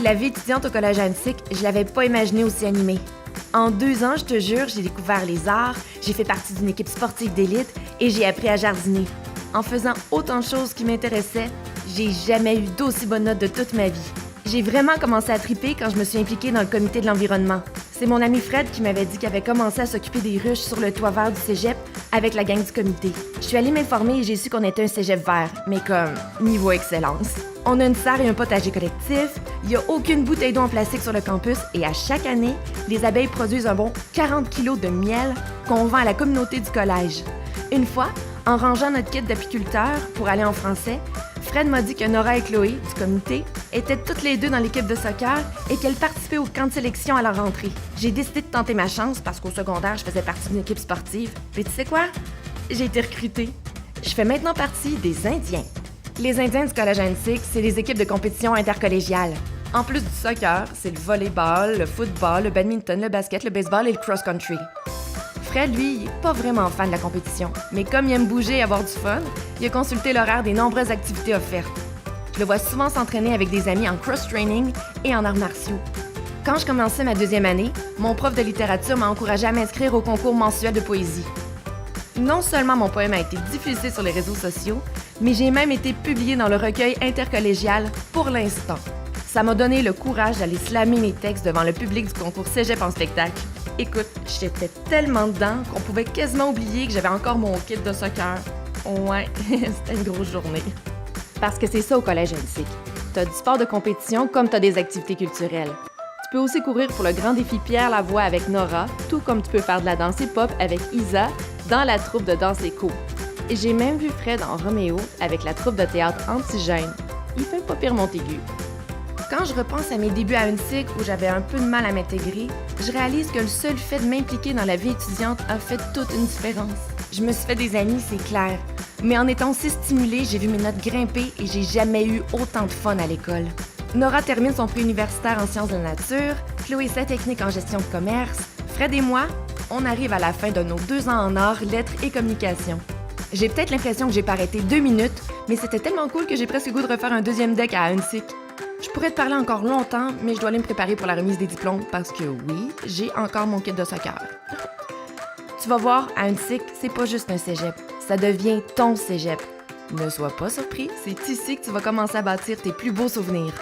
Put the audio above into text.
La vie étudiante au collège Annecy, je l'avais pas imaginé aussi animée. En 2 ans, je te jure, j'ai découvert les arts, j'ai fait partie d'une équipe sportive d'élite et j'ai appris à jardiner. En faisant autant de choses qui m'intéressaient, j'ai jamais eu d'aussi bonne note de toute ma vie. J'ai vraiment commencé à triper quand je me suis impliquée dans le comité de l'environnement. C'est mon ami Fred qui m'avait dit qu'il avait commencé à s'occuper des ruches sur le toit vert du cégep avec la gang du comité. Je suis allée m'informer et j'ai su qu'on était un cégep vert, mais comme niveau excellence. On a une serre et un potager collectif, il n'y a aucune bouteille d'eau en plastique sur le campus et à chaque année, les abeilles produisent un bon 40 kilos de miel qu'on vend à la communauté du collège. Une fois, en rangeant notre kit d'apiculteur pour aller en français, Fred m'a dit que Nora et Chloé, du comité, étaient toutes les deux dans l'équipe de soccer et qu'elles participaient au camp de sélection à leur rentrée. J'ai décidé de tenter ma chance parce qu'au secondaire, je faisais partie d'une équipe sportive. Puis tu sais quoi? J'ai été recrutée. Je fais maintenant partie des Indiens. Les Indiens du collège Annecy, c'est des équipes de compétition intercollégiale. En plus du soccer, c'est le volleyball, le football, le badminton, le basket, le baseball et le cross-country. Fred, lui, il est pas vraiment fan de la compétition, mais comme il aime bouger et avoir du fun, il a consulté l'horaire des nombreuses activités offertes. Je le vois souvent s'entraîner avec des amis en cross-training et en arts martiaux. Quand je commençais ma 2e année, mon prof de littérature m'a encouragée à m'inscrire au concours mensuel de poésie. Non seulement mon poème a été diffusé sur les réseaux sociaux, mais j'ai même été publié dans le recueil intercollégial Pour l'instant. Ça m'a donné le courage d'aller slammer mes textes devant le public du concours Cégep en spectacle. Écoute, j'étais tellement dedans qu'on pouvait quasiment oublier que j'avais encore mon kit de soccer. Ouais, c'était une grosse journée. Parce que c'est ça au collège Annecy. T'as du sport de compétition comme t'as des activités culturelles. Tu peux aussi courir pour le grand défi Pierre Lavoie avec Nora, tout comme tu peux faire de la danse hip-hop avec Isa dans la troupe de danse éco. Et j'ai même vu Fred en Roméo avec la troupe de théâtre Antigène. Il fait pas pire Montaigu. Quand je repense à mes débuts à Annecy où j'avais un peu de mal à m'intégrer, je réalise que le seul fait de m'impliquer dans la vie étudiante a fait toute une différence. Je me suis fait des amis, c'est clair. Mais en étant si stimulée, j'ai vu mes notes grimper et j'ai jamais eu autant de fun à l'école. Nora termine son pré-universitaire en sciences de la nature, Chloé sa technique en gestion de commerce, Fred et moi, on arrive à la fin de nos 2 ans en arts, lettres et communication. J'ai peut-être l'impression que j'ai pas arrêté 2 minutes, mais c'était tellement cool que j'ai presque le goût de refaire un 2e deck à Annecy. Je pourrais te parler encore longtemps, mais je dois aller me préparer pour la remise des diplômes parce que oui, j'ai encore mon kit de soccer. Tu vas voir, à Annecy, c'est pas juste un cégep, ça devient ton cégep. Ne sois pas surpris, c'est ici que tu vas commencer à bâtir tes plus beaux souvenirs.